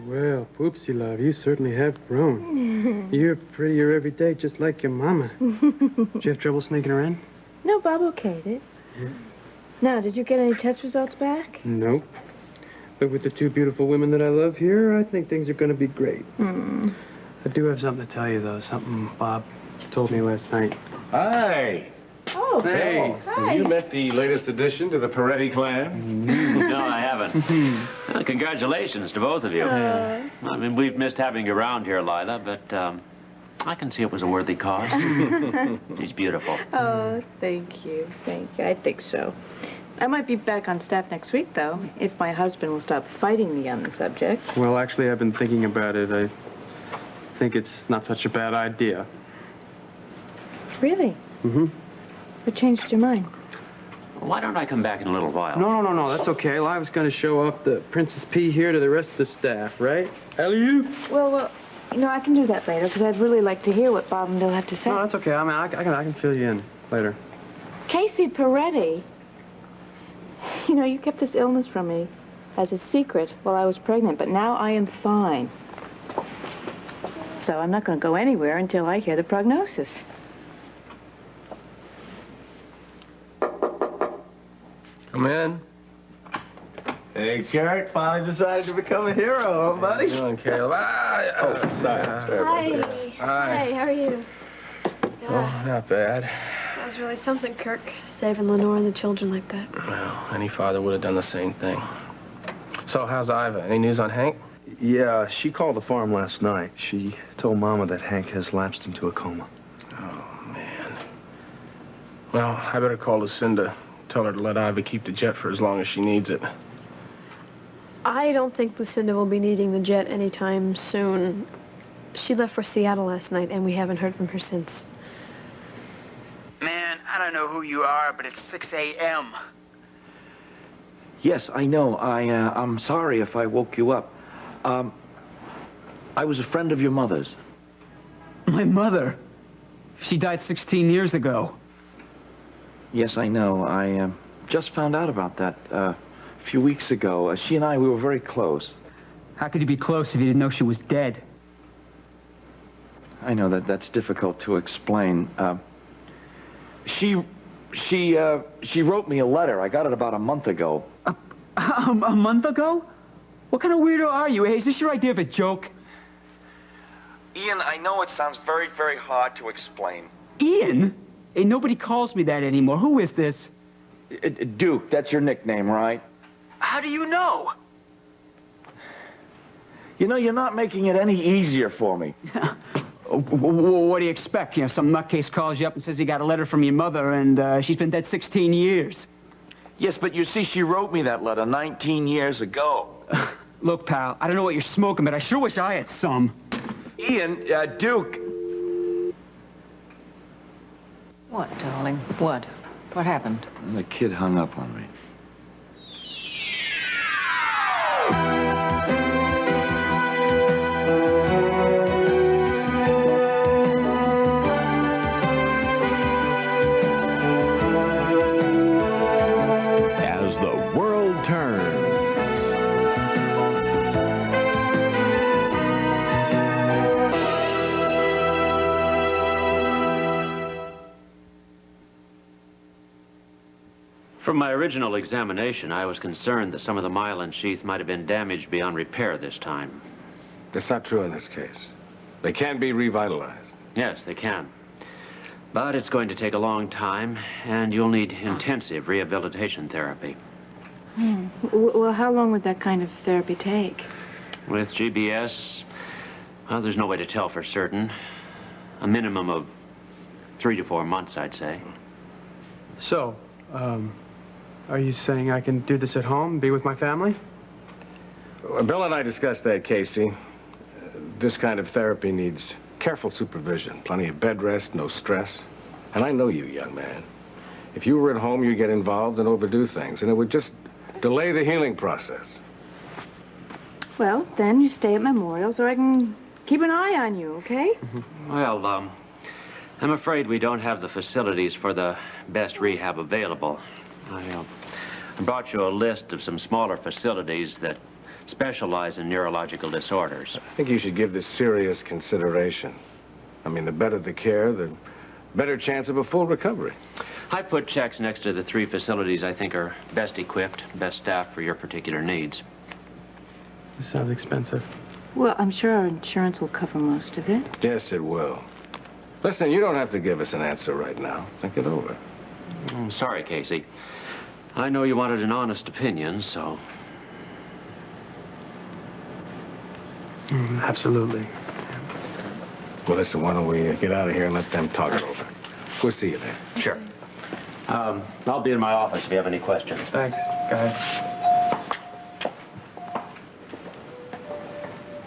Well, Poopsie, love, you certainly have grown. You're prettier every day, just like your mama. Did you have trouble sneaking her in? No, Bob okayed it. Yeah. Now, did you get any test results back? Nope. But with the two beautiful women that I love here, I think things are going to be great. I do have something to tell you, though. Something Bob told me last night. Hi. Oh, Hey. hi. Have you met the latest addition to the Peretti clan? No, I haven't. Congratulations to both of you. I mean, we've missed having you around here, Lila, but I can see it was a worthy cause. She's beautiful. Oh, thank you. Thank you. I think so. I might be back on staff next week, though, if my husband will stop fighting me on the subject. Well, actually, I've been thinking about it. I think it's not such a bad idea. Really? Mm-hmm. What changed your mind? Why don't I come back in a little while? No, that's okay. Well, I was going to show off the Princess P here to the rest of the staff, right? Alley-oop. Well, you know, I can do that later, because I'd really like to hear what Bob and Bill have to say. No, that's okay. I mean, I can fill you in later. Casey Peretti. You know, you kept this illness from me as a secret while I was pregnant, but now I am fine. So I'm not going to go anywhere until I hear the prognosis. Come in. Hey, Kurt, finally decided to become a hero, huh, buddy? How you doing, Caleb? Sorry Hi. about that. Hi, how are you? Oh, not bad. That was really something, Kirk, saving Lenore and the children like that. Well, any father would have done the same thing. So, how's Iva? Any news on Hank? Yeah, she called the farm last night. She told Mama that Hank has lapsed into a coma. Oh, man. Well, I better call Lucinda. Tell her to let Iva keep the jet for as long as she needs it. I don't think Lucinda will be needing the jet anytime soon. She left for Seattle last night, and we haven't heard from her since. Man, I don't know who you are, but it's 6 a.m. Yes, I know. I'm sorry if I woke you up. I was a friend of your mother's. My mother? She died 16 years ago. Yes, I know. I just found out about that a few weeks ago. She and I, we were very close. How could you be close if you didn't know she was dead? I know that's difficult to explain. She wrote me a letter. I got it about a month ago. A month ago? What kind of weirdo are you? Hey, is this your idea of a joke? Ian, I know it sounds very, very hard to explain. Ian? Hey, nobody calls me that anymore. Who is this? Duke, that's your nickname, right? How do you know? You know, you're not making it any easier for me. What do you expect? You know, some nutcase calls you up and says he got a letter from your mother and she's been dead 16 years. Yes, but you see, she wrote me that letter 19 years ago. Look, pal, I don't know what you're smoking, but I sure wish I had some. Ian, Duke. What, darling? What? What happened? The kid hung up on me. As the world turns. From my original examination, I was concerned that some of the myelin sheath might have been damaged beyond repair this time. That's not true in this case. They can be revitalized. Yes, they can. But it's going to take a long time, and you'll need intensive rehabilitation therapy. Well, how long would that kind of therapy take? With GBS, well, there's no way to tell for certain. A minimum of 3 to 4 months, I'd say. So, are you saying I can do this at home, be with my family? Bill and I discussed that, Casey. This kind of therapy needs careful supervision, plenty of bed rest, no stress. And I know you, young man. If you were at home, you'd get involved and overdo things, and it would just delay the healing process. Well, then you stay at Memorial's, or I can keep an eye on you, okay? Well, I'm afraid we don't have the facilities for the best rehab available. I brought you a list of some smaller facilities that specialize in neurological disorders. I think you should give this serious consideration. I mean, the better the care, the better chance of a full recovery. I put checks next to the 3 facilities I think are best equipped, best staffed for your particular needs. This sounds expensive. Well, I'm sure our insurance will cover most of it. Yes, it will. Listen, you don't have to give us an answer right now. Think it over. I'm sorry, Casey. I know you wanted an honest opinion, so... Absolutely. Well, listen, why don't we get out of here and let them talk it over. We'll see you there. Sure. I'll be in my office if you have any questions. Thanks, guys.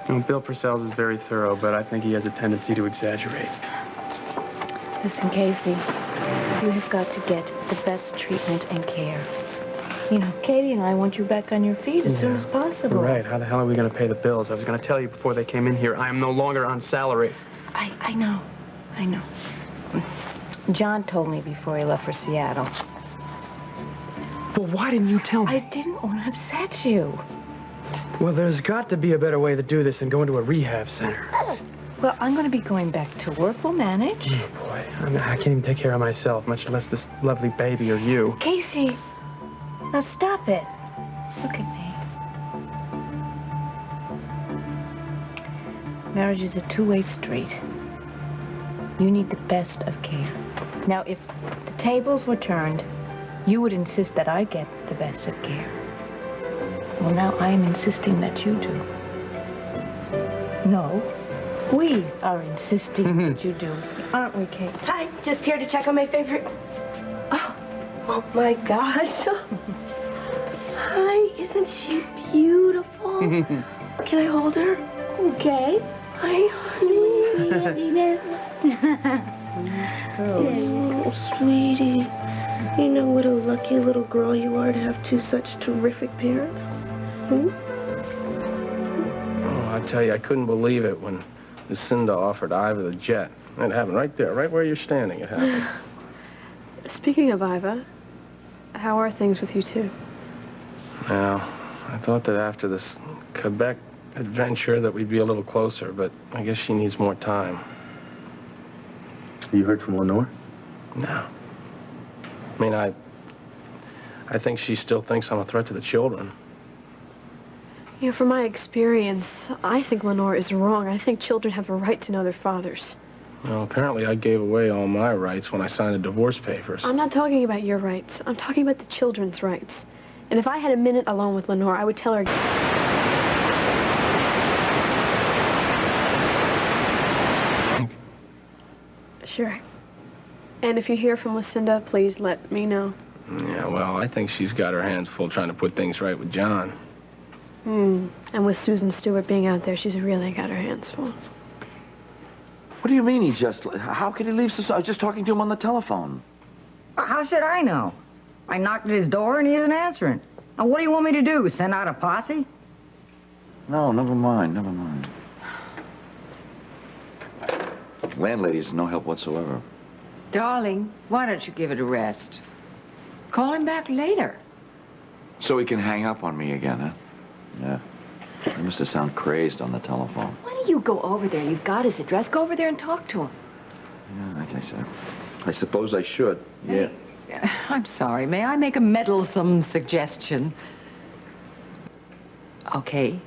Well, Bill Purcell's is very thorough, but I think he has a tendency to exaggerate. Listen, Casey, you have got to get the best treatment and care. You know, Katie and I want you back on your feet as soon as possible. Right. How the hell are we going to pay the bills? I was going to tell you before they came in here. I am no longer on salary. I know. I know. John told me before he left for Seattle. Well, why didn't you tell me? I didn't want to upset you. Well, there's got to be a better way to do this than go into a rehab center. Well, I'm going to be going back to work. We'll manage. Oh, boy. I can't even take care of myself, much less this lovely baby or you. Casey, now stop it. Look at me. Marriage is a two-way street. You need the best of care. Now, if the tables were turned, you would insist that I get the best of care. Well, now I'm insisting that you do. No, we are insisting that you do. Aren't we, Kate? Hi, just here to check on my favorite... Oh my gosh. Hi, isn't she beautiful? Can I hold her? Okay. Hi, honey. Oh, sweetie. You know what a lucky little girl you are to have 2 such terrific parents? Hmm? Oh, I tell you, I couldn't believe it when Lucinda offered Iva the jet. It happened right there, right where you're standing, it happened. Speaking of Iva, how are things with you two? Well, I thought that after this Quebec adventure that we'd be a little closer, but I guess she needs more time. You heard from Lenore? No. I mean, I think she still thinks I'm a threat to the children. You know, from my experience, I think Lenore is wrong. I think children have a right to know their fathers. Well, apparently I gave away all my rights when I signed the divorce papers. I'm not talking about your rights. I'm talking about the children's rights. And if I had a minute alone with Lenore, I would tell her... Sure. And if you hear from Lucinda, please let me know. Yeah, well, I think she's got her hands full trying to put things right with John. And with Susan Stewart being out there, she's really got her hands full. What do you mean he just... How could he leave so... I was just talking to him on the telephone. How should I know? I knocked at his door and he isn't answering. Now, what do you want me to do? Send out a posse? No, never mind, never mind. Landlady's no help whatsoever. Darling, why don't you give it a rest? Call him back later. So he can hang up on me again, huh? Yeah. He must have sounded crazed on the telephone. Why don't you go over there? You've got his address. Go over there and talk to him. Yeah, I guess I suppose I should. Yeah. I'm sorry. May I make a meddlesome suggestion? Okay.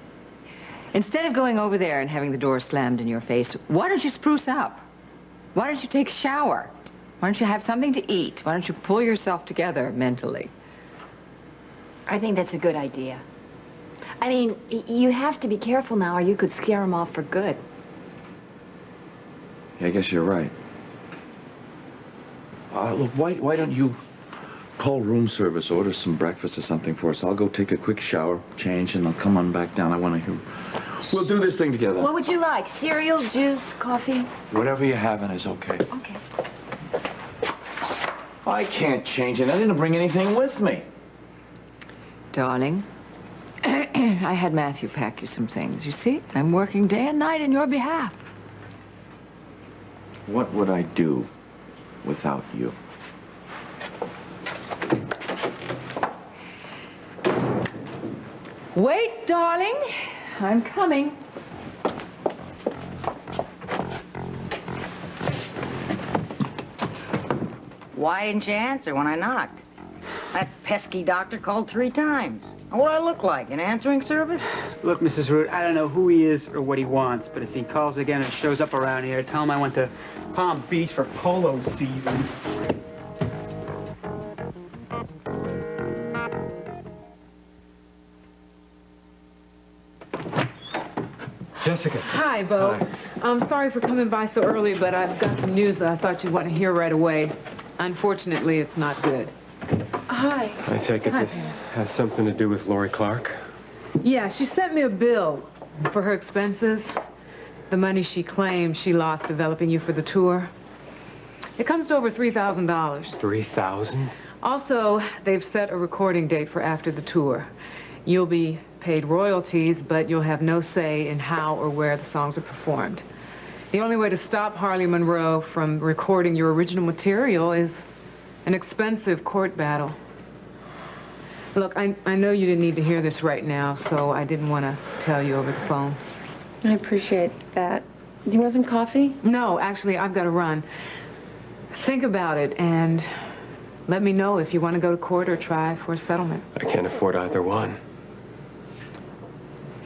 Instead of going over there and having the door slammed in your face, why don't you spruce up? Why don't you take a shower? Why don't you have something to eat? Why don't you pull yourself together mentally? I think that's a good idea. I mean, you have to be careful now or you could scare him off for good. Yeah, I guess you're right. Look, why don't you call room service, order some breakfast or something for us? I'll go take a quick shower, change, and I'll come on back down. I want to hear... We'll do this thing together. What would you like? Cereal, juice, coffee? Whatever you're having is okay. Okay. I can't change it. I didn't bring anything with me. Darling, I had Matthew pack you some things. You see, I'm working day and night in your behalf. What would I do without you? Wait, darling. I'm coming. Why didn't you answer when I knocked? That pesky doctor called 3 times. What do I look like, an answering service? Look, Mrs. Root, I don't know who he is or what he wants, but if he calls again and shows up around here, tell him I went to Palm Beach for polo season. Jessica. Hi, Bo. Hi. I'm sorry for coming by so early, but I've got some news that I thought you'd want to hear right away. Unfortunately, it's not good. Hi. I take it Hi, this Pam. has something to do with Lori Clark. Yeah, she sent me a bill for her expenses. The money she claims she lost developing you for the tour. It comes to over $3,000. 3,000? Also, they've set a recording date for after the tour. You'll be paid royalties, but you'll have no say in how or where the songs are performed. The only way to stop Harley Monroe from recording your original material is an expensive court battle. Look, I know you didn't need to hear this right now, so I didn't want to tell you over the phone. I appreciate that. Do you want some coffee? No, actually, I've got to run. Think about it and let me know if you want to go to court or try for a settlement. I can't afford either one.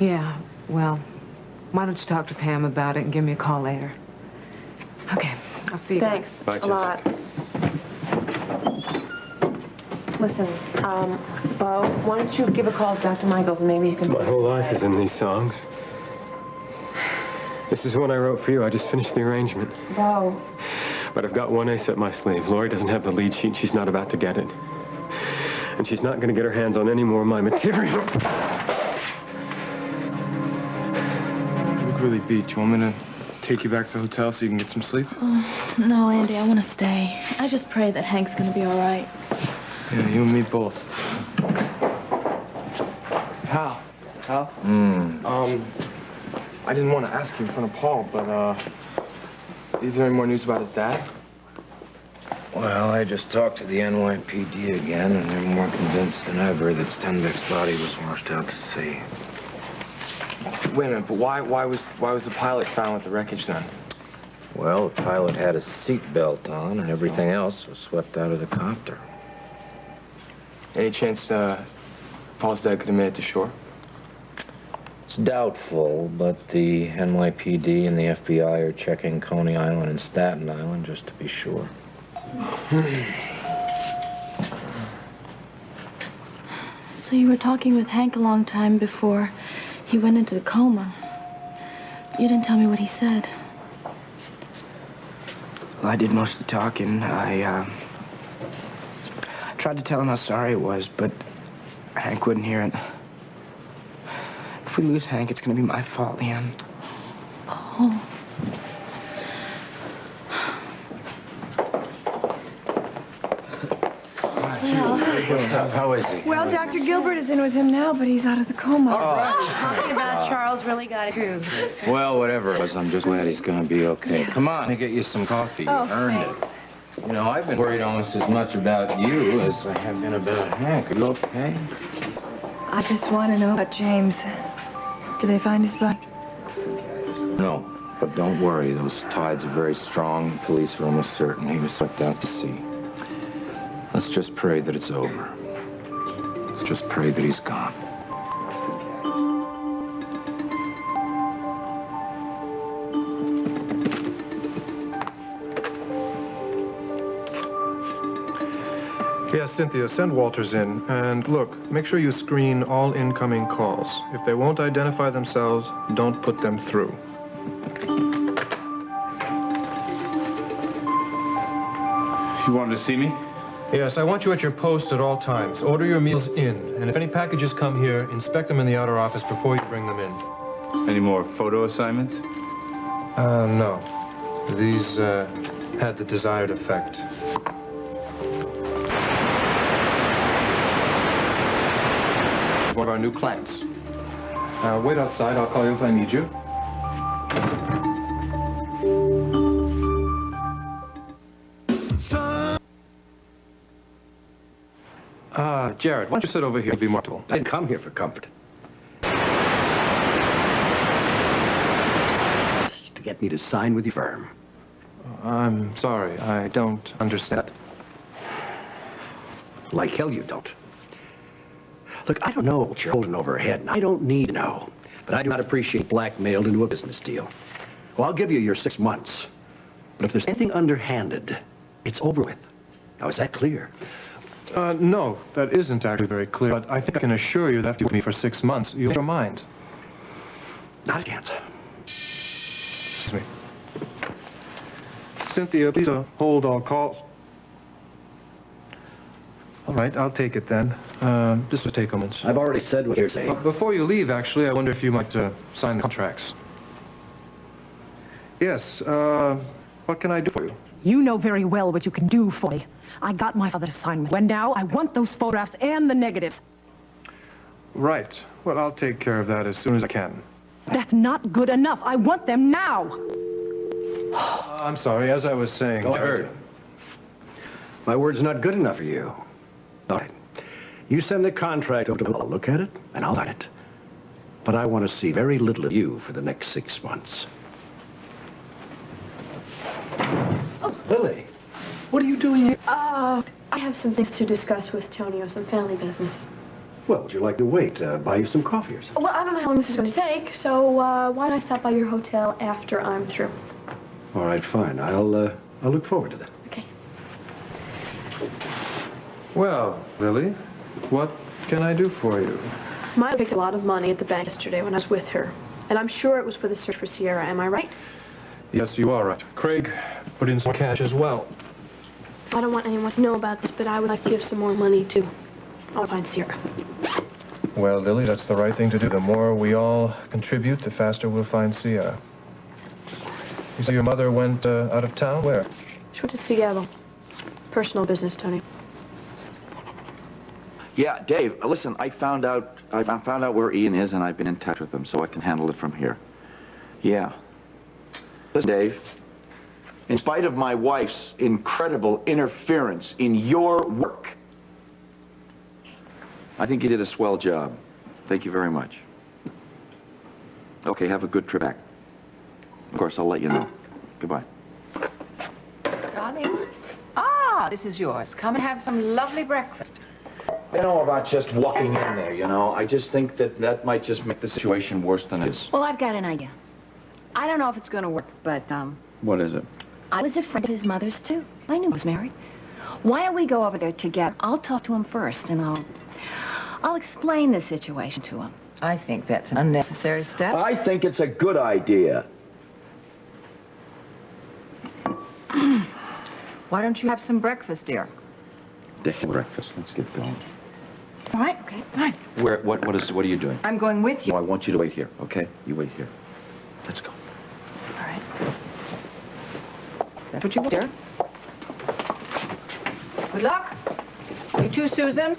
Yeah, well, why don't you talk to Pam about it and give me a call later? Okay, I'll see you Thanks Bye, a lot. Listen, Bo, why don't you give a call to Dr. Michaels and maybe you can... My whole life is in these songs. This is one I wrote for you. I just finished the arrangement. Bo. But I've got one ace up my sleeve. Lori doesn't have the lead sheet. She's not about to get it. And she's not going to get her hands on any more of my material. You look really beat. Do you want me to take you back to the hotel so you can get some sleep? Oh, no, Andy, I want to stay. I just pray that Hank's going to be all right. Yeah, you and me both. Hal. Hal? I didn't want to ask you in front of Paul, but, is there any more news about his dad? Well, I just talked to the NYPD again, and they're more convinced than ever that Stenbeck's body was washed out to sea. Wait a minute, but why was the pilot found with the wreckage then? Well, the pilot had a seatbelt on, and everything else was swept out of the copter. Any chance, Paul's dad could have made it to shore? It's doubtful, but the NYPD and the FBI are checking Coney Island and Staten Island just to be sure. So you were talking with Hank a long time before he went into the coma. You didn't tell me what he said. Well, I did most of the talking. I tried to tell him how sorry it was, but Hank wouldn't hear it. If we lose Hank, it's going to be my fault, Leanne. Oh. How is he? Well, Dr. Gilbert is in with him now, but he's out of the coma. Talking about Charles really got it through. Well, whatever it was, I'm just glad he's gonna be okay. Come on, let me get you some coffee. You earned it. You know, I've been worried almost as much about you as I have been about Hank. Are you okay? I just want to know about James. Did they find his body? No, but don't worry. Those tides are very strong. The police are almost certain he was swept out to sea. Let's just pray that it's over. Let's just pray that he's gone. Yes, Cynthia, send Walters in. And look, make sure you screen all incoming calls. If they won't identify themselves, don't put them through. You wanted to see me? Yes, I want you at your post at all times. Order your meals in. And if any packages come here, inspect them in the outer office before you bring them in. Any more photo assignments? No. These, had the desired effect. One of our new clients. Wait outside. I'll call you if I need you. Jared, why don't you sit over here and be more comfortable? I didn't come here for comfort. like me to sign with your firm. I'm sorry, I don't understand. Like hell you don't. Look, I don't know what you're holding over her head, and I don't need to know. But I do not appreciate blackmailed into a business deal. Well, I'll give you your 6 months. But if there's anything underhanded, it's over with. Now, is that clear? No, that isn't actually very clear, but I think I can assure you that if you're with me for 6 months, you'll change your mind. Not a chance. Excuse me. Cynthia, please hold all calls. All right, I'll take it then. This will take a moment. I've already said what you're saying. Before you leave, actually, I wonder if you might sign the contracts. Yes, what can I do for you? You know very well what you can do for me. I got my father to sign me. And now I want those photographs and the negatives. Right. Well, I'll take care of that as soon as I can. That's not good enough. I want them now. I'm sorry, as I was saying... Go ahead. My word's not good enough for you. All right. You send the contract over to me. I'll look at it, and I'll sign it. But I want to see very little of you for the next 6 months. Oh. Lily, what are you doing here? I have some things to discuss with Tonio, some family business. Well, would you like to wait? Buy you some coffee or something? Well, I don't know how long this is going to take, so why don't I stop by your hotel after I'm through? All right, fine. I'll look forward to that. Okay. Well, Lily, what can I do for you? Maya picked a lot of money at the bank yesterday when I was with her. And I'm sure it was for the search for Sierra, am I right? Yes, you are right. Craig put in some cash as well. I don't want anyone to know about this, but I would like to give some more money to... I'll find Sierra. Well, Lily, that's the right thing to do. The more we all contribute, the faster we'll find Sierra. You say your mother went out of town? Where? She went to Seattle. Personal business, Tony. Yeah, Dave, listen, I found out where Ian is, and I've been in touch with him, so I can handle it from here. Yeah. Listen, Dave, in spite of my wife's incredible interference in your work, I think you did a swell job. Thank you very much. Okay, have a good trip back. Of course, I'll let you know. Goodbye. Darling. This is yours. Come and have some lovely breakfast. I don't know about just walking in there, you know. I just think that might just make the situation worse than it is. Well, I've got an idea. I don't know if it's going to work, but, What is it? I was a friend of his mother's, too. I knew he was married. Why don't we go over there together? I'll talk to him first, and I'll explain the situation to him. I think that's an unnecessary step. I think it's a good idea. Why don't you have some breakfast, dear? The hell breakfast. Let's get going. All right, okay, fine. What are you doing? I'm going with you. No, I want you to wait here, okay? You wait here. Let's go. All right. That's what you want, dear. Good luck. You too, Susan.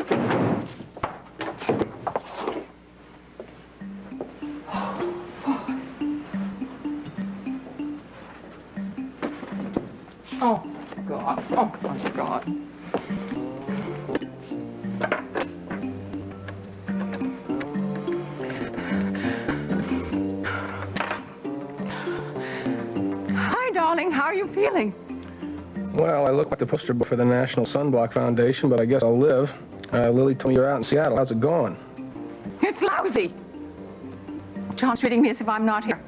Oh, God. Oh, my God. Hi, darling. How are you feeling? Well, I look like the poster boy for the National Sunblock Foundation, but I guess I'll live. Lily told me you're out in Seattle. How's it going? It's lousy. John's treating me as if I'm not here.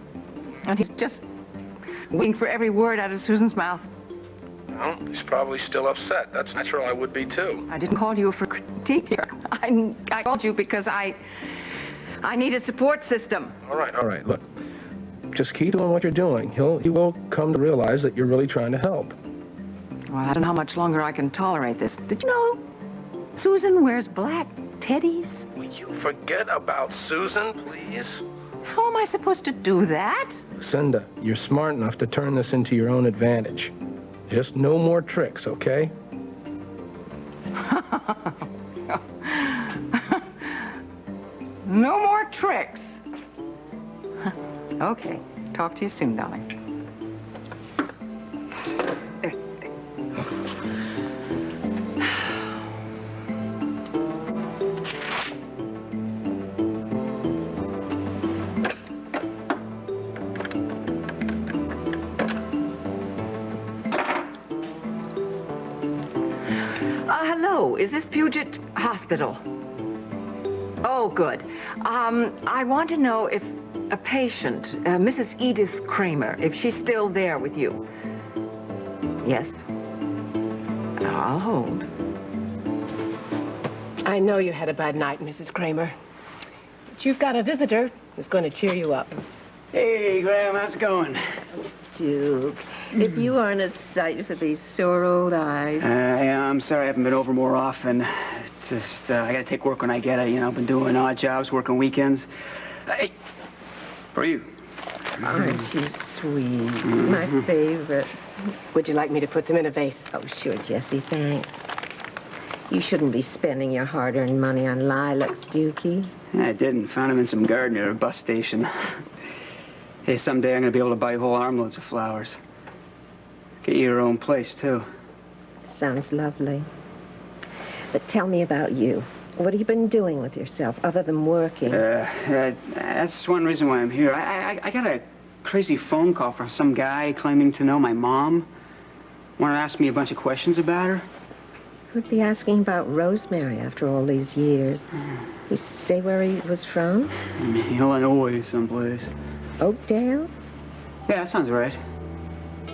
And he's just waiting for every word out of Susan's mouth. Well, he's probably still upset. That's natural. I would be, too. I didn't call you for critique here. I called you because I need a support system. All right. Look, just keep doing what you're doing. He will come to realize that you're really trying to help. Well, I don't know how much longer I can tolerate this. Did you know Susan wears black teddies? Will you forget about Susan, please? How am I supposed to do that? Cinda, you're smart enough to turn this into your own advantage. Just no more tricks, okay? No more tricks. Okay. Talk to you soon, darling. Oh, is this Puget Hospital? Oh, good. I want to know if a patient, Mrs. Edith Kramer, if she's still there with you. Yes? I'll hold. I know you had a bad night, Mrs. Kramer. But you've got a visitor who's going to cheer you up. Hey, Graham, how's it going? Duke, if you aren't a sight for these sore old eyes. Yeah, I'm sorry I haven't been over more often. Just, I gotta take work when I get it. You know, I've been doing odd jobs, working weekends. Hey, for you. Aren't you sweet? My favorite. Would you like me to put them in a vase? Oh, sure, Jessie, thanks. You shouldn't be spending your hard-earned money on lilacs, Dukey. I didn't. Found them in some garden near a bus station. Hey, someday I'm gonna be able to buy whole armloads of flowers. Get you your own place, too. Sounds lovely. But tell me about you. What have you been doing with yourself other than working? That's one reason why I'm here. I got a crazy phone call from some guy claiming to know my mom. Wanted to ask me a bunch of questions about her. Who'd be asking about Rosemary after all these years? You say where he was from? Illinois, someplace. Oakdale? Yeah, that sounds right.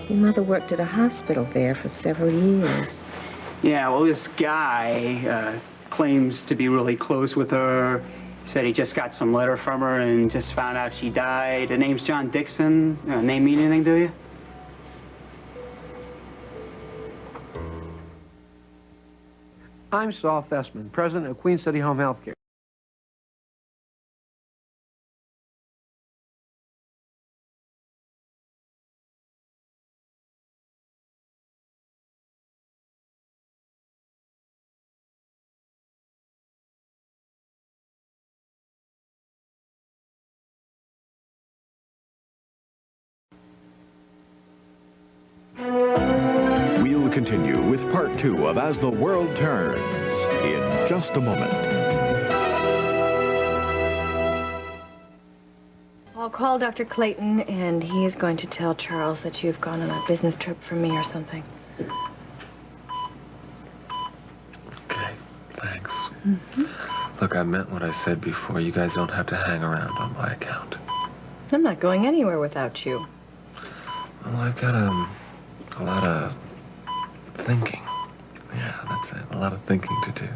Your mother worked at a hospital there for several years. Yeah, well, this guy claims to be really close with her. Said he just got some letter from her and just found out she died. The name's John Dixon. Name mean anything to you? I'm Saul Fessman, president of Queen City Home Healthcare. We'll continue with part 2 of As the World Turns in just a moment. I'll call Dr. Clayton, and he is going to tell Charles that you've gone on a business trip for me or something. Okay, thanks. Look, I meant what I said before. You guys don't have to hang around on my account. I'm not going anywhere without you. Well, I've got a lot of thinking. Yeah, that's it. A lot of thinking to do.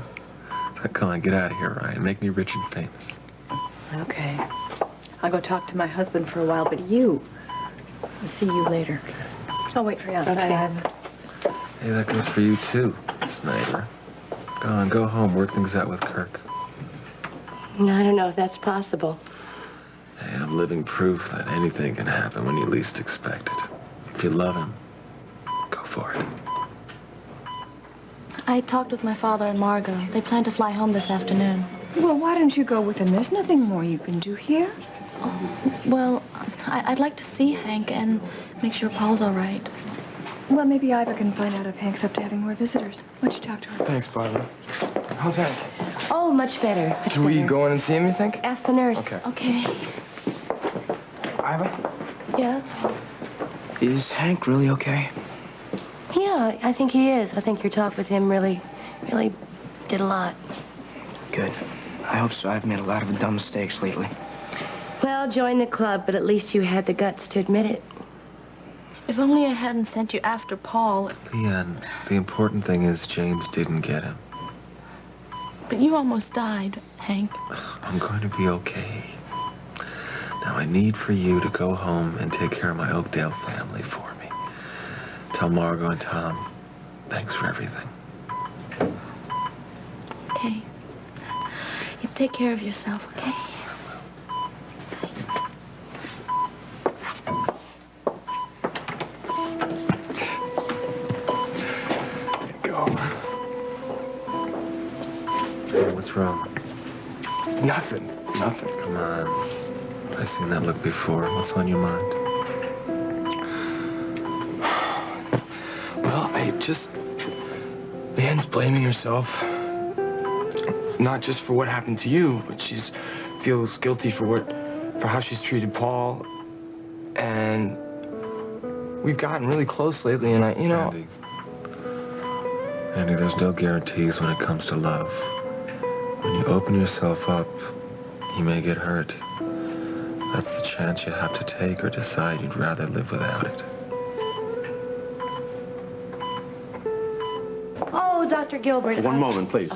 Come on, get out of here, Ryan. Make me rich and famous. Okay. I'll go talk to my husband for a while, but I'll see you later. I'll wait for you outside. Hey, that goes for you, too, Snyder. Go on, go home. Work things out with Kirk. I don't know if that's possible. Hey, I'm living proof that anything can happen when you least expect it. If you love him, go for it. I talked with my father and Margot. They plan to fly home this afternoon. Well, why don't you go with him? There's nothing more you can do here. Oh, well, I'd like to see Hank and make sure Paul's all right. Well, maybe Ivor can find out if Hank's up to having more visitors. Why don't you talk to her? Thanks, Barbara. How's Hank? Oh, much better. Should we go in and see him, you think? Ask the nurse. Okay. Okay. Ivor? Yeah? Is Hank really okay? Yeah, I think he is. I think your talk with him really did a lot. Good. I hope so. I've made a lot of dumb mistakes lately. Well, join the club, but at least you had the guts to admit it. If only I hadn't sent you after Paul. Leanne, the important thing is James didn't get him. But you almost died, Hank. I'm going to be okay. Now, I need for you to go home and take care of my Oakdale family for me. Tell Margot and Tom, thanks for everything. Okay. You take care of yourself, okay? Go. Hey, what's wrong? Nothing. Come on. I've seen that look before. What's on your mind? Well, Leanne's blaming herself. Not just for what happened to you, but she feels guilty for how she's treated Paul. And we've gotten really close lately, and Andy, Andy, there's no guarantees when it comes to love. When you open yourself up, you may get hurt. That's the chance you have to take or decide you'd rather live without it. Oh, Dr. Gilbert. One moment, please.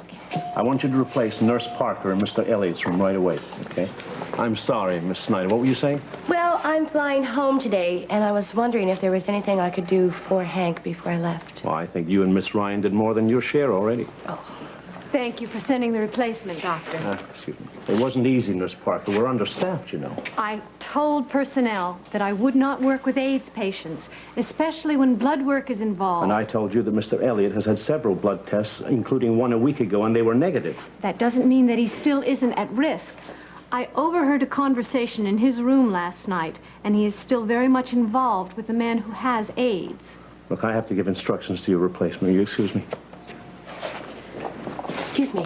I want you to replace Nurse Parker in Mr. Elliott's room right away, okay? I'm sorry, Miss Snyder. What were you saying? Well, I'm flying home today, and I was wondering if there was anything I could do for Hank before I left. Well, I think you and Miss Ryan did more than your share already. Thank you for sending the replacement, Doctor. Excuse me. It wasn't easy, Nurse Parker. We're understaffed, you know. I told personnel that I would not work with AIDS patients, especially when blood work is involved. And I told you that Mr. Elliott has had several blood tests, including one a week ago, and they were negative. That doesn't mean that he still isn't at risk. I overheard a conversation in his room last night, and he is still very much involved with the man who has AIDS. Look, I have to give instructions to your replacement. Will you excuse me? Excuse me.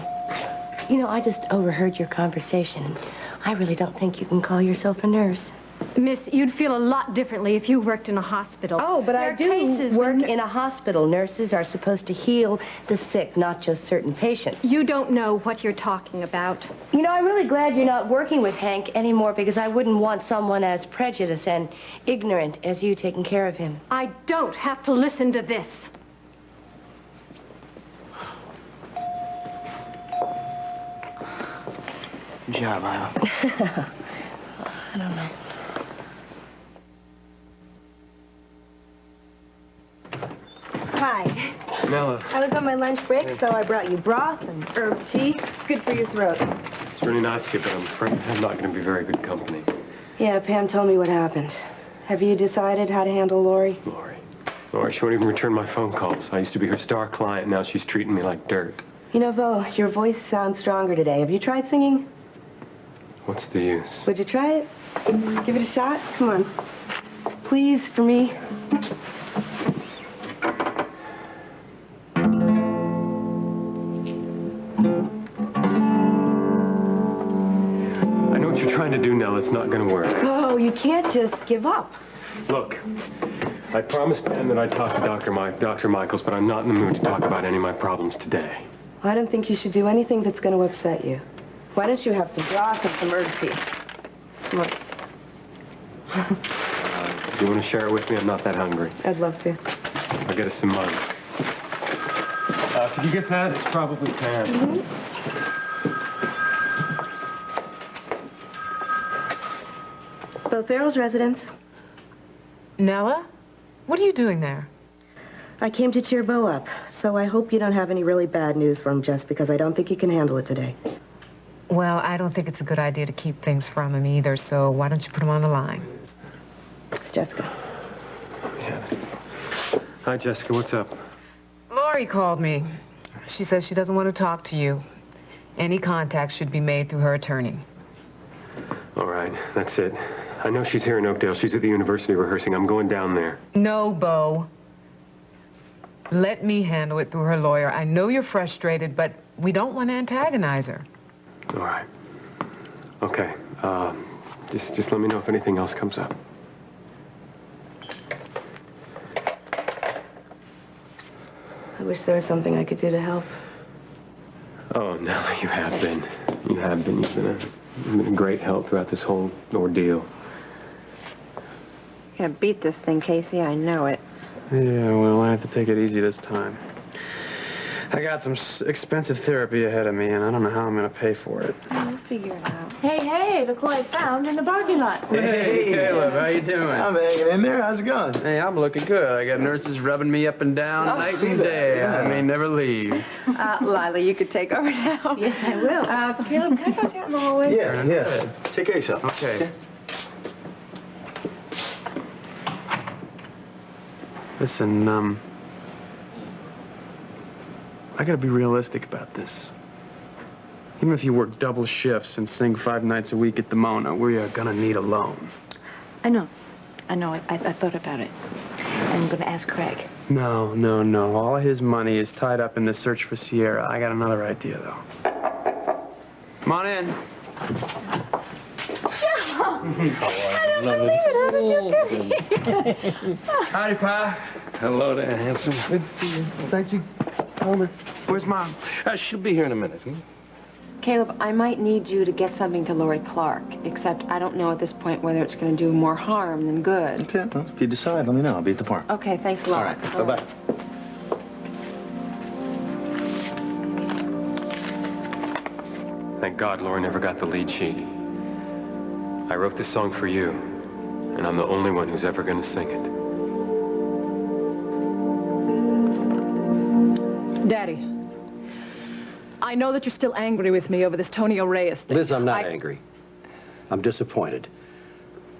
You know, I just overheard your conversation. I really don't think you can call yourself a nurse. Miss, you'd feel a lot differently if you worked in a hospital. Oh, but I do work in a hospital. Nurses are supposed to heal the sick, not just certain patients. You don't know what you're talking about. You know, I'm really glad you're not working with Hank anymore because I wouldn't want someone as prejudiced and ignorant as you taking care of him. I don't have to listen to this. Good job, Lyle. I don't know. Hi. Nella. I was on my lunch break, so I brought you broth and herb tea. It's good for your throat. It's really nice of you, but I'm afraid I'm not going to be very good company. Yeah, Pam told me what happened. Have you decided how to handle Lori? Lori, she won't even return my phone calls. I used to be her star client. Now she's treating me like dirt. You know, Bo, your voice sounds stronger today. Have you tried singing? What's the use? Would you try it? Give it a shot? Come on. Please, for me. I know what you're trying to do, Nell. It's not going to work. Oh, you can't just give up. Look, I promised Ben that I'd talk to Dr. Michaels, but I'm not in the mood to talk about any of my problems today. I don't think you should do anything that's going to upset you. Why don't you have some broth and some herb tea? Come on. Do you want to share it with me? I'm not that hungry. I'd love to. I'll get us some mugs. Could you get that? It's probably Pam. Both Farrell's residence. Nella? What are you doing there? I came to cheer Bo up, so I hope you don't have any really bad news for him just because I don't think he can handle it today. Well, I don't think it's a good idea to keep things from him either, so why don't you put him on the line? It's Jessica. Hi, Jessica. What's up? Lori called me. She says she doesn't want to talk to you. Any contact should be made through her attorney. All right, that's it. I know she's here in Oakdale. She's at the university rehearsing. I'm going down there. No, Bo. Let me handle it through her lawyer. I know you're frustrated, but we don't want to antagonize her. All right. Okay. Just let me know if anything else comes up. I wish there was something I could do to help. Oh, Nella, you have been. You have been. You've been a great help throughout this whole ordeal. You're gonna beat this thing, Casey. I know it. Yeah, well, I have to take it easy this time. I got some expensive therapy ahead of me, and I don't know how I'm going to pay for it. We'll figure it out. Hey, look who I found in the parking lot. Hey, Caleb, how you doing? I'm hanging in there. How's it going? Hey, I'm looking good. I got nurses rubbing me up and down night and day. Yeah. I may never leave. Lila, you could take over now. Yes, I will. Caleb, can I talk to you out in the hallway? Yeah. Take care of yourself. Okay. Listen, I gotta be realistic about this. Even if you work double shifts and sing 5 nights a week at the Mona, we are gonna need a loan. I know. I thought about it. I'm going to ask Craig. No. All his money is tied up in the search for Sierra. I got another idea, though. Come on in. Howdy, Pa. Hello there, handsome. Good to see you. Thank you. Homer, Where's Mom? She'll be here in a minute. Caleb, I might need you to get something to Lori Clark, except I don't know at this point whether it's going to do more harm than good. Okay, well, if you decide, let me know. I'll be at the farm. Okay, thanks a lot. All right, bye-bye. Thank God Laura never got the lead sheet. I wrote this song for you, and I'm the only one who's ever going to sing it. Daddy, I know that you're still angry with me over this Tonio Reyes thing. Liz, I'm not angry. I'm disappointed.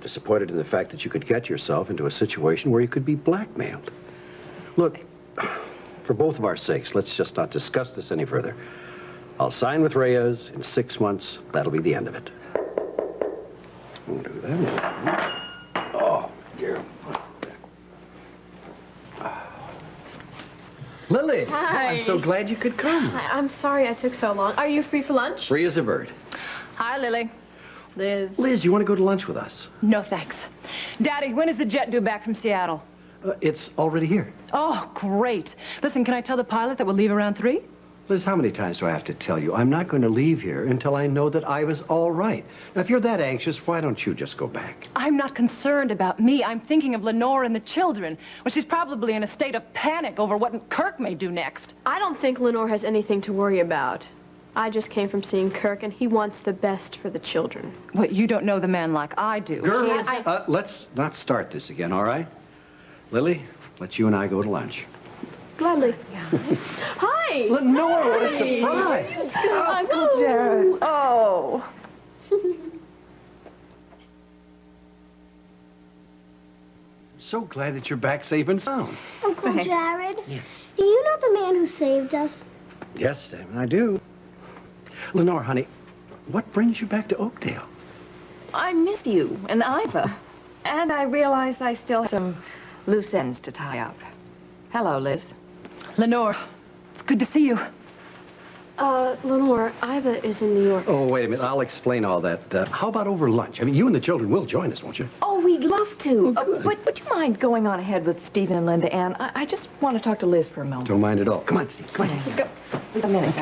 Disappointed in the fact that you could get yourself into a situation where you could be blackmailed. Look, for both of our sakes, let's just not discuss this any further. I'll sign with Reyes in 6 months. That'll be the end of it. We'll do that. Oh, dear. Lily, Hi. I'm so glad you could come. I'm sorry I took so long. Are you free for lunch? Free as a bird. Hi, Lily. Liz. Liz, you want to go to lunch with us? No, thanks. Daddy, when is the jet due back from Seattle? It's already here. Oh, great. Listen, can I tell the pilot that we'll leave around 3? Liz, how many times do I have to tell you? I'm not going to leave here until I know that Iva's all right. Now, if you're that anxious, why don't you just go back? I'm not concerned about me. I'm thinking of Lenore and the children. Well, she's probably in a state of panic over what Kirk may do next. I don't think Lenore has anything to worry about. I just came from seeing Kirk, and he wants the best for the children. Well, you don't know the man like I do. Girls, let's not start this again, all right? Lily, let you and I go to lunch. Gladly. Hi! Lenore, what a surprise! Uncle Jared. Oh. So glad that you're back safe and sound. Uncle Thanks. Jared, Yes. do you know the man who saved us? Yes, Damon, I do. Lenore, honey, what brings you back to Oakdale? I missed you and Iva. And I realized I still have some loose ends to tie up. Hello, Liz. Lenore, it's good to see you. Lenore, Iva is in New York. Oh, wait a minute. I'll explain all that. How about over lunch? I mean, you and the children will join us, won't you? Oh, we'd love to. But would you mind going on ahead with Stephen and Linda Ann? I just want to talk to Liz for a moment. Don't mind at all. Come on, Steve. Come on. Let's go. A minute.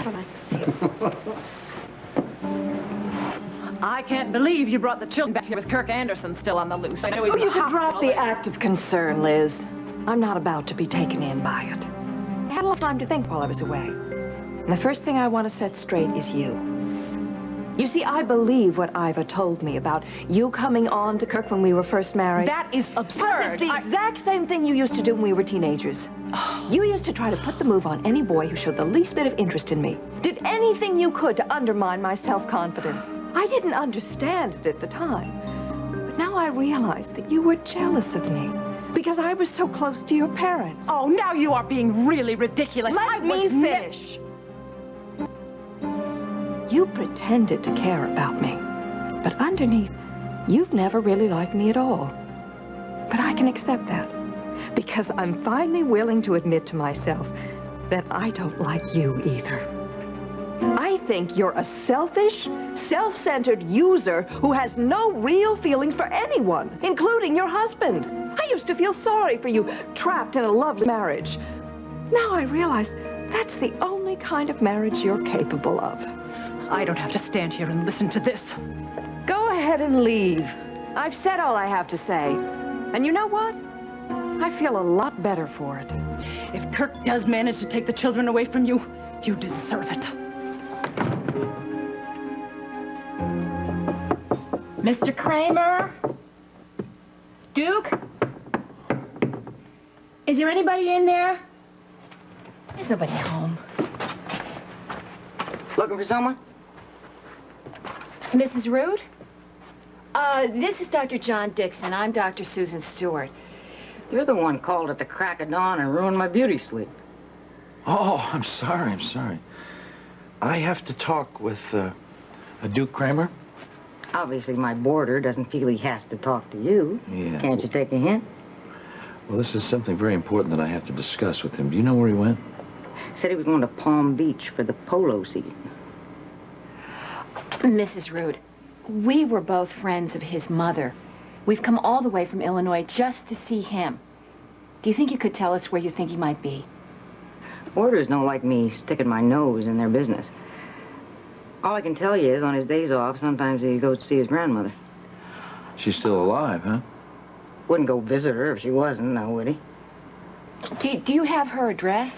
I can't believe you brought the children back here with Kirk Anderson still on the loose. I know he's Oh, in you the could drop hospital. the act of concern, Liz. I'm not about to be taken in by it. I had a lot of time to think while I was away. And the first thing I want to set straight is you. You see, I believe what Iva told me about you coming on to Kirk when we were first married. That is absurd. It's the exact same thing you used to do when we were teenagers. You used to try to put the move on any boy who showed the least bit of interest in me. Did anything you could to undermine my self-confidence. I didn't understand it at the time. But now I realize that you were jealous of me because I was so close to your parents. Oh, now you are being really ridiculous. Let me finish. You pretended to care about me, but underneath, you've never really liked me at all. But I can accept that, because I'm finally willing to admit to myself that I don't like you either. I think you're a selfish, self-centered user who has no real feelings for anyone, including your husband. I used to feel sorry for you, trapped in a loveless marriage. Now I realize that's the only kind of marriage you're capable of. I don't have to stand here and listen to this. Go ahead and leave. I've said all I have to say. And you know what? I feel a lot better for it. If Kirk does manage to take the children away from you, you deserve it. Mr. Kramer? Duke? Is there anybody in there? There's nobody home. Looking for someone? Mrs. Root? This is Dr. John Dixon. I'm Dr. Susan Stewart. You're the one called at the crack of dawn and ruined my beauty sleep. Oh, I'm sorry. I have to talk with a Duke Kramer. Obviously, my boarder doesn't feel he has to talk to you. Yeah. Can't you take a hint? Well, this is something very important that I have to discuss with him. Do you know where he went? Said he was going to Palm Beach for the polo season. Mrs. Root, we were both friends of his mother. We've come all the way from Illinois just to see him. Do you think you could tell us where you think he might be? Orders don't like me sticking my nose in their business. All I can tell you is on his days off, sometimes he goes to see his grandmother. She's still alive, huh? Wouldn't go visit her if she wasn't, now would he? Do you have her address?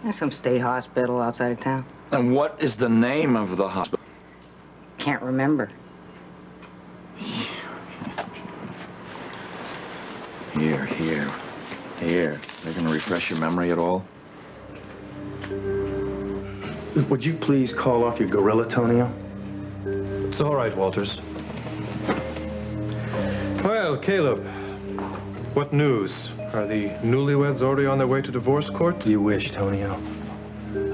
There's some state hospital outside of town. And what is the name of the hospital? Can't remember. Here. They're gonna refresh your memory at all? Would you please call off your gorilla, Tonio? It's all right, Walters. Well, Caleb, what news? Are the newlyweds already on their way to divorce court? You wish, Tonio.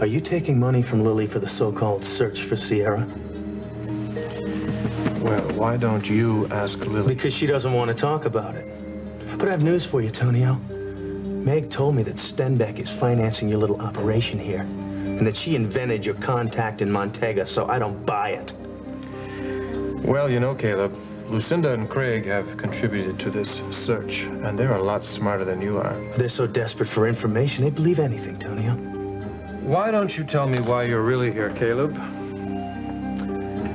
Are you taking money from Lily for the so-called search for Sierra? Well, why don't you ask Lily? Because she doesn't want to talk about it. But I have news for you, Tonio. Meg told me that Stenbeck is financing your little operation here, and that she invented your contact in Montega, so I don't buy it. Well, you know, Caleb, Lucinda and Craig have contributed to this search, and they're a lot smarter than you are. They're so desperate for information, they believe anything, Tonio. Why don't you tell me why you're really here, Caleb?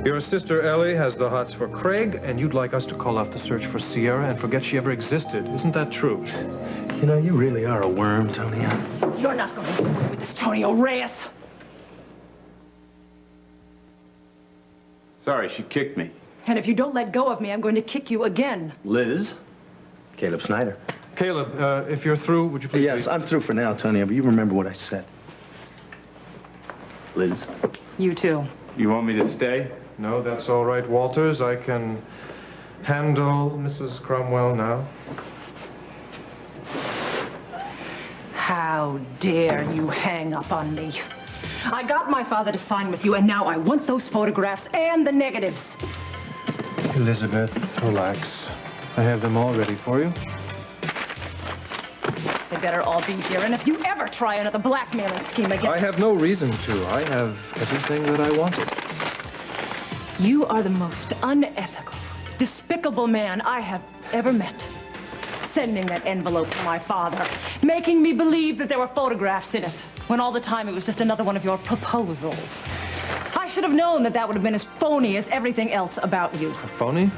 Your sister Ellie has the hots for Craig, and you'd like us to call off the search for Sierra and forget she ever existed. Isn't that true? You know, you really are a worm, Tonio. You're not going to get away with this, Tonio Reyes. Sorry, she kicked me. And if you don't let go of me, I'm going to kick you again. Liz? Caleb Snyder. Caleb, if you're through, would you please... Yes, I'm through for now, Tonio, but you remember what I said. Liz? You too. You want me to stay? No, that's all right, Walters. I can handle Mrs. Cromwell now. How dare you hang up on me? I got my father to sign with you, and now I want those photographs and the negatives. Elizabeth, relax. I have them all ready for you. They better all be here, and if you ever try another blackmailing scheme again... I have no reason to. I have everything that I wanted. You are the most unethical, despicable man I have ever met. Sending that envelope to my father, making me believe that there were photographs in it, when all the time it was just another one of your proposals. I should have known that that would have been as phony as everything else about you. Phony?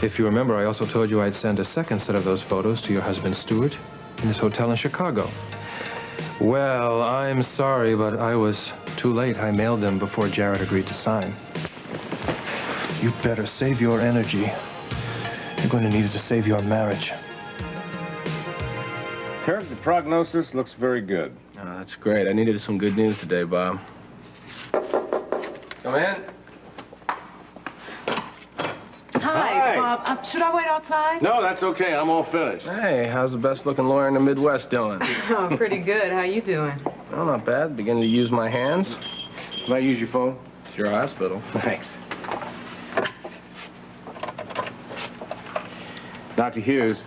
If you remember, I also told you I'd send a second set of those photos to your husband, Stuart, in his hotel in Chicago. Well, I'm sorry, but I was too late. I mailed them before Jared agreed to sign. You'd better save your energy. You're going to need it to save your marriage. Herb, the prognosis looks very good. Oh, that's great. I needed some good news today, Bob. Come in. Hi, Bob. Should I wait outside? No, that's okay. I'm all finished. Hey, how's the best-looking lawyer in the Midwest doing? Oh, pretty good. How you doing? Well, not bad. Beginning to use my hands. Can I use your phone? It's your hospital. Thanks. Dr. Hughes.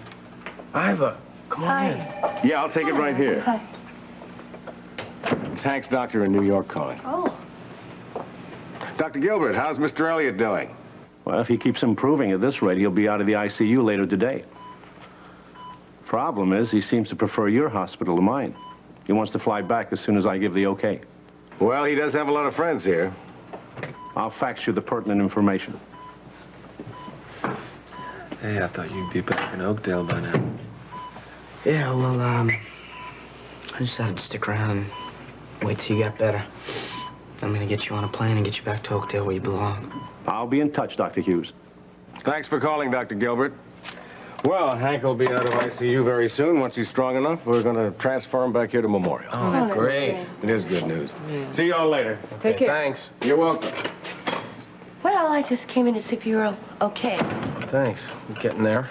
Iva, come on in. Yeah, I'll take it right here. Hi. It's Hank's doctor in New York calling. Oh. Dr. Gilbert, how's Mr. Elliott doing? Well, if he keeps improving at this rate, he'll be out of the ICU later today. Problem is, he seems to prefer your hospital to mine. He wants to fly back as soon as I give the okay. Well, he does have a lot of friends here. I'll fax you the pertinent information. Hey, I thought you'd be back in Oakdale by now. Yeah, well, I just had to stick around and wait till you got better. I'm gonna get you on a plane and get you back to Oakdale where you belong. I'll be in touch, Dr. Hughes. Thanks for calling, Dr. Gilbert. Well, Hank will be out of ICU very soon. Once he's strong enough, we're going to transfer him back here to Memorial. Oh, that's great. It is good news. See you all later. Take care. Thanks. You're welcome. Well, I just came in to see if you were okay. Thanks. I'm getting there.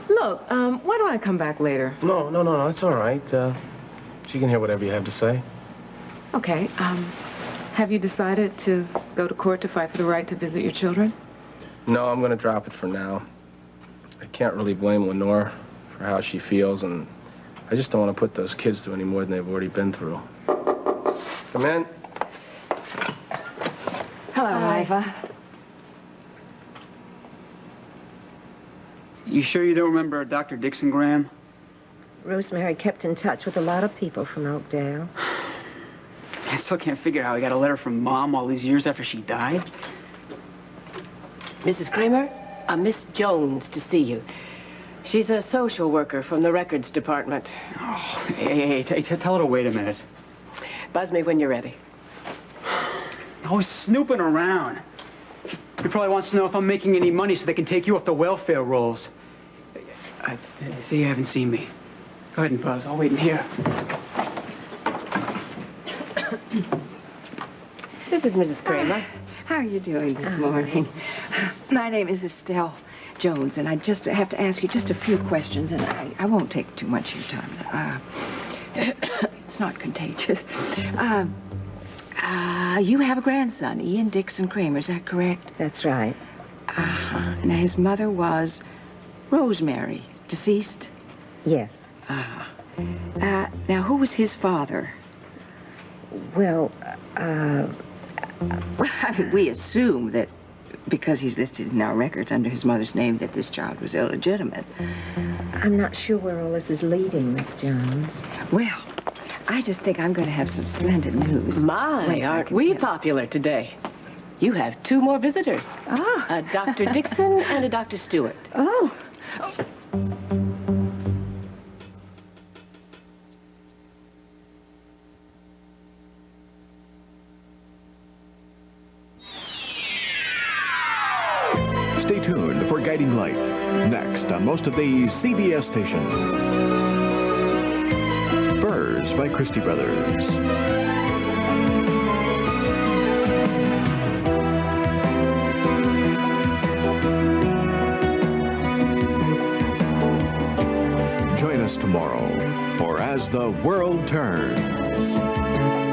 Look, why don't I come back later? No, it's all right. She can hear whatever you have to say. Okay, have you decided to go to court to fight for the right to visit your children? No, I'm going to drop it for now. I can't really blame Lenore for how she feels, and I just don't want to put those kids through any more than they've already been through. Come in. Hello, Iva. You sure you don't remember Dr. Dixon Graham? Rosemary kept in touch with a lot of people from Oakdale. I still can't figure how I got a letter from Mom all these years after she died. Mrs. Kramer, Miss Jones to see you. She's a social worker from the records department. Oh, hey, tell her to wait a minute. Buzz me when you're ready. Always snooping around. He probably wants to know if I'm making any money so they can take you off the welfare rolls. I see you haven't seen me. Go ahead and buzz. I'll wait in here. This is Mrs. Kramer. How are you doing this morning? My name is Estelle Jones, and I just have to ask you just a few questions, and I won't take too much of your time. It's not contagious. You have a grandson, Ian Dixon Kramer, is that correct? That's right. Now, his mother was Rosemary, deceased? Yes. Now, who was his father? Well, I mean, we assume that because he's listed in our records under his mother's name that this child was illegitimate. I'm not sure where all this is leading, Miss Jones. Well, I just think I'm going to have some splendid news. My, aren't we popular today? You have 2 more visitors. A Dr. Dixon and a Dr. Stewart. Oh. Stay tuned for Guiding Light, next on most of these CBS stations. Furs by Christie Brothers. Join us tomorrow for As the World Turns.